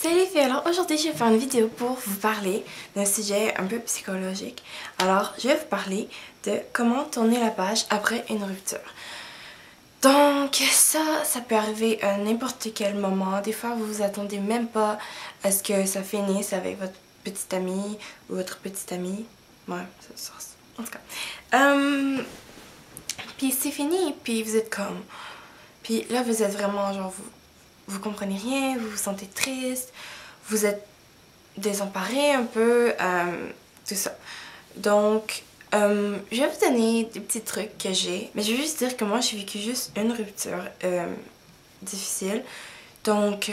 Salut les filles, alors aujourd'hui je vais faire une vidéo pour vous parler d'un sujet un peu psychologique. Alors je vais vous parler de comment tourner la page après une rupture. Donc ça peut arriver à n'importe quel moment. Des fois vous vous attendez même pas à ce que ça finisse avec votre petite amie ou votre petite amie. Ouais, ça en tout cas. Puis c'est fini, puis vous êtes comme... Puis là vous êtes vraiment genre vous comprenez rien, vous vous sentez triste, vous êtes désemparé un peu, tout ça. Donc, je vais vous donner des petits trucs que j'ai. Mais je vais juste dire que moi, j'ai vécu juste une rupture difficile. Donc,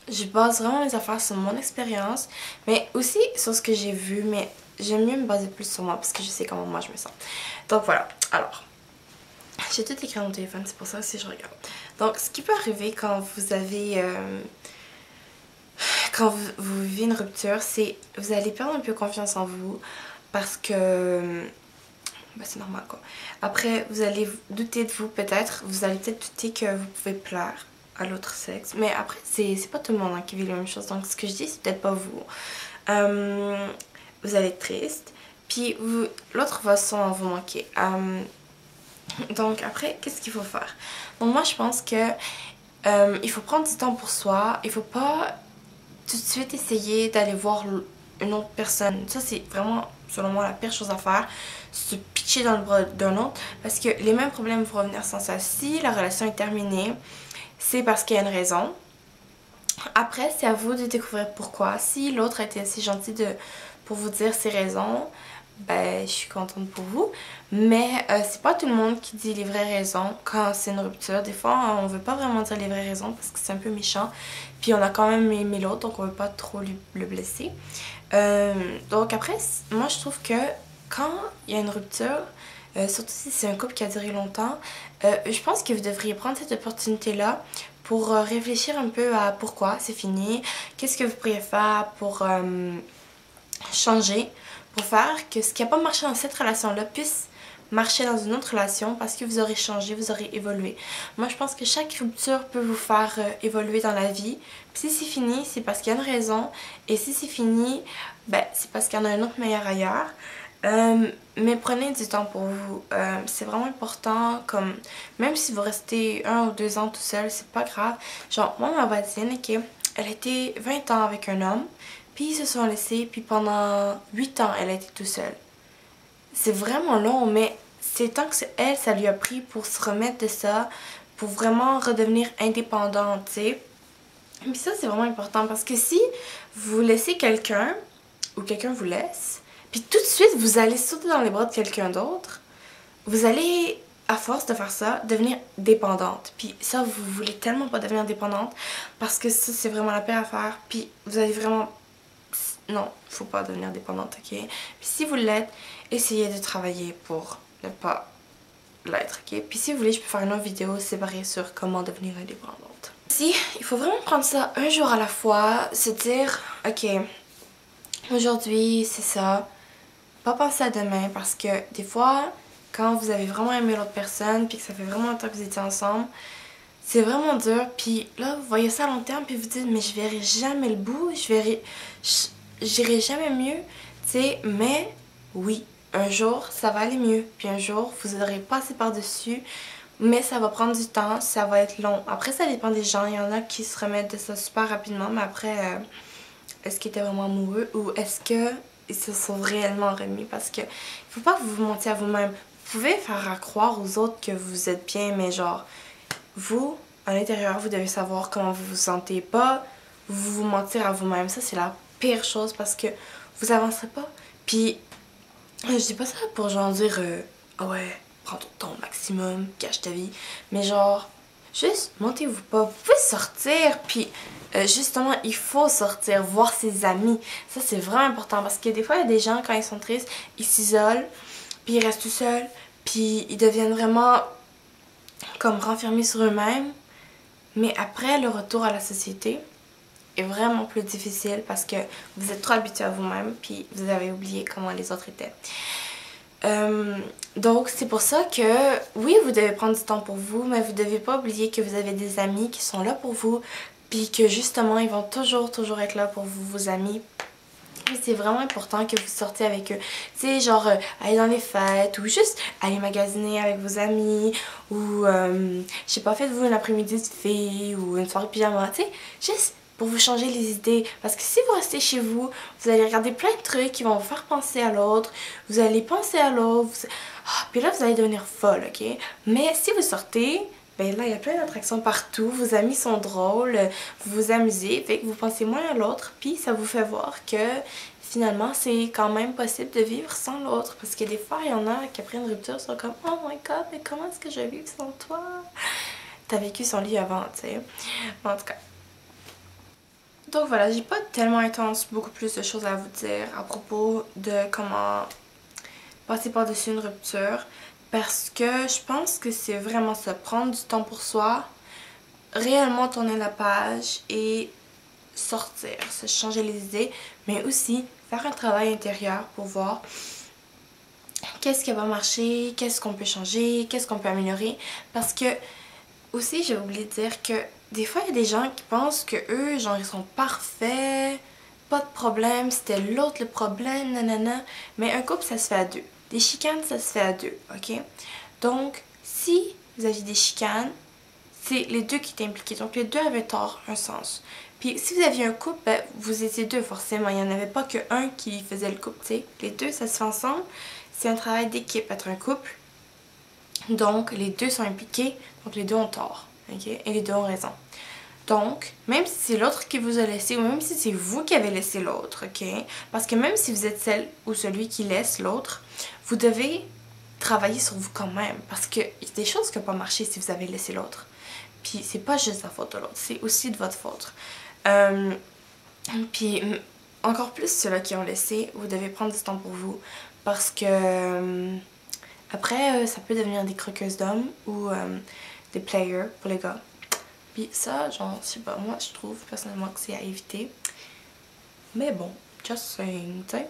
je base vraiment mes affaires sur mon expérience, mais aussi sur ce que j'ai vu. Mais j'aime mieux me baser plus sur moi parce que je sais comment moi je me sens. Donc voilà, alors... J'ai tout écrit dans mon téléphone, c'est pour ça aussi je regarde. Donc, ce qui peut arriver quand vous avez... quand vous vivez une rupture, c'est vous allez perdre un peu confiance en vous parce que... bah, c'est normal quoi. Après, vous allez douter de vous peut-être. Vous allez peut-être douter que vous pouvez plaire à l'autre sexe. Mais après, c'est pas tout le monde hein, qui vit la même chose. Donc, ce que je dis, c'est peut-être pas vous. Vous allez être triste. Puis, l'autre va sûrement vous manquer. Donc après, qu'est-ce qu'il faut faire? Donc moi je pense que il faut prendre du temps pour soi. Il faut pas tout de suite essayer d'aller voir une autre personne. Ça c'est vraiment selon moi la pire chose à faire. Se pitcher dans le bras d'un autre. Parce que les mêmes problèmes vont revenir sans ça. Si la relation est terminée, c'est parce qu'il y a une raison. Après c'est à vous de découvrir pourquoi. Si l'autre a été assez gentil pour vous dire ses raisons, ben je suis contente pour vous, mais c'est pas tout le monde qui dit les vraies raisons quand c'est une rupture. Des fois on veut pas vraiment dire les vraies raisons parce que c'est un peu méchant, puis on a quand même aimé l'autre donc on veut pas trop le blesser. Donc après moi je trouve que quand il y a une rupture, surtout si c'est un couple qui a duré longtemps, je pense que vous devriez prendre cette opportunité là pour réfléchir un peu à pourquoi c'est fini, qu'est-ce que vous pourriez faire pour changer, pour faire que ce qui n'a pas marché dans cette relation-là puisse marcher dans une autre relation parce que vous aurez changé, vous aurez évolué. Moi, je pense que chaque rupture peut vous faire évoluer dans la vie. Puis si c'est fini, c'est parce qu'il y a une raison. Et si c'est fini, ben, c'est parce qu'il y en a un autre meilleur ailleurs. Mais prenez du temps pour vous. C'est vraiment important, comme même si vous restez 1 ou 2 ans tout seul, c'est pas grave. Genre, moi, ma voisine, ok, elle a été 20 ans avec un homme. Puis ils se sont laissés, puis pendant 8 ans, elle a été toute seule. C'est vraiment long, mais c'est tant que elle, ça lui a pris pour se remettre de ça, pour vraiment redevenir indépendante, tu sais. Puis ça, c'est vraiment important parce que si vous laissez quelqu'un, ou quelqu'un vous laisse, puis tout de suite, vous allez sauter dans les bras de quelqu'un d'autre, vous allez, à force de faire ça, devenir dépendante. Puis ça, vous voulez tellement pas devenir dépendante parce que ça, c'est vraiment la pire affaire. Puis vous allez vraiment... Non, faut pas devenir dépendante, ok? Puis si vous l'êtes, essayez de travailler pour ne pas l'être, ok? Puis si vous voulez, je peux faire une autre vidéo séparée sur comment devenir indépendante. Si, il faut vraiment prendre ça un jour à la fois, se dire, ok, aujourd'hui c'est ça, pas penser à demain parce que des fois, quand vous avez vraiment aimé l'autre personne puis que ça fait vraiment longtemps que vous étiez ensemble, c'est vraiment dur, puis là vous voyez ça à long terme puis vous dites mais je verrai jamais le bout, j'irai jamais mieux, tu sais, mais oui, un jour ça va aller mieux, puis un jour vous aurez passé par-dessus, mais ça va prendre du temps, ça va être long. Après ça dépend des gens, il y en a qui se remettent de ça super rapidement, mais après, est-ce qu'ils étaient vraiment amoureux ou est-ce qu'ils se sont réellement remis? Parce que il faut pas que vous vous mentiez à vous-même. Vous pouvez faire croire aux autres que vous êtes bien, mais genre, vous, à l'intérieur, vous devez savoir comment vous vous sentez, pas vous mentir à vous-même. Ça, c'est la pire chose parce que vous avancerez pas. Puis, je dis pas ça pour genre dire ah ouais, prends ton temps au maximum, cache ta vie. Mais genre, juste montez-vous pas. Vous pouvez sortir, puis justement, il faut sortir, voir ses amis. Ça, c'est vraiment important parce que des fois, il y a des gens, quand ils sont tristes, ils s'isolent, puis ils restent tout seuls, puis ils deviennent vraiment comme renfermés sur eux-mêmes. Mais après, le retour à la société est vraiment plus difficile parce que vous êtes trop habitué à vous-même puis vous avez oublié comment les autres étaient. Donc c'est pour ça que oui, vous devez prendre du temps pour vous, mais vous devez pas oublier que vous avez des amis qui sont là pour vous puis que justement ils vont toujours être là pour vous, vos amis. C'est vraiment important que vous sortez avec eux. Tu sais, genre aller dans les fêtes ou juste aller magasiner avec vos amis ou je sais pas, faites-vous une après-midi de filles ou une soirée pyjama, tu sais, juste pour vous changer les idées. Parce que si vous restez chez vous, vous allez regarder plein de trucs qui vont vous faire penser à l'autre, vous allez penser à l'autre, puis là vous allez devenir folle, ok? Mais si vous sortez, ben là, il y a plein d'attractions partout, vos amis sont drôles, vous vous amusez, fait que vous pensez moins à l'autre, puis ça vous fait voir que finalement, c'est quand même possible de vivre sans l'autre. Parce que des fois, il y en a qui après une rupture sont comme « Oh my god, mais comment est-ce que je vais vivre sans toi? » T'as vécu sans lui avant, tu sais. En tout cas. Donc voilà, j'ai pas tellement intense, beaucoup plus de choses à vous dire à propos de comment passer par-dessus une rupture. Parce que je pense que c'est vraiment ça, prendre du temps pour soi, réellement tourner la page et sortir, se changer les idées, mais aussi faire un travail intérieur pour voir qu'est-ce qui va marcher, qu'est-ce qu'on peut changer, qu'est-ce qu'on peut améliorer. Parce que, aussi, j'ai oublié de dire que des fois, il y a des gens qui pensent que eux, genre, ils sont parfaits, pas de problème, c'était l'autre le problème, nanana. Mais un couple, ça se fait à deux. Des chicanes, ça se fait à deux, ok? Donc, si vous aviez des chicanes, c'est les deux qui étaient impliqués. Donc, les deux avaient tort, un sens. Puis, si vous aviez un couple, ben, vous étiez deux, forcément. Il n'y en avait pas qu'un qui faisait le couple, tu sais. Les deux, ça se fait ensemble. C'est un travail d'équipe, être un couple. Donc, les deux sont impliqués. Donc, les deux ont tort, ok? Et les deux ont raison. Donc, même si c'est l'autre qui vous a laissé ou même si c'est vous qui avez laissé l'autre, ok? Parce que même si vous êtes celle ou celui qui laisse l'autre, vous devez travailler sur vous quand même. Parce qu'il y a des choses qui n'ont pas marché si vous avez laissé l'autre. Puis c'est pas juste la faute de l'autre, c'est aussi de votre faute. Puis encore plus ceux-là qui ont laissé, vous devez prendre du temps pour vous. Parce que après, ça peut devenir des croqueuses d'hommes ou des players pour les gars. Puis ça, genre, je sais pas, moi je trouve personnellement que c'est à éviter. Mais bon, just saying, tu sais.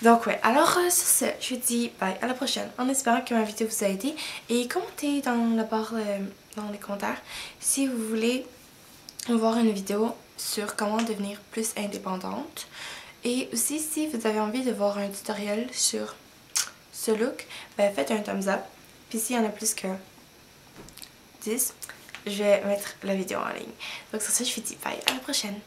Donc ouais, alors sur ce, je vous dis bye, à la prochaine, en espérant que ma vidéo vous a aidé. Et commentez dans la barre, dans les commentaires, si vous voulez voir une vidéo sur comment devenir plus indépendante. Et aussi, si vous avez envie de voir un tutoriel sur ce look, ben faites un thumbs up. Puis s'il y en a plus que 10, je vais mettre la vidéo en ligne. Donc sur ce, je vous dis bye, à la prochaine.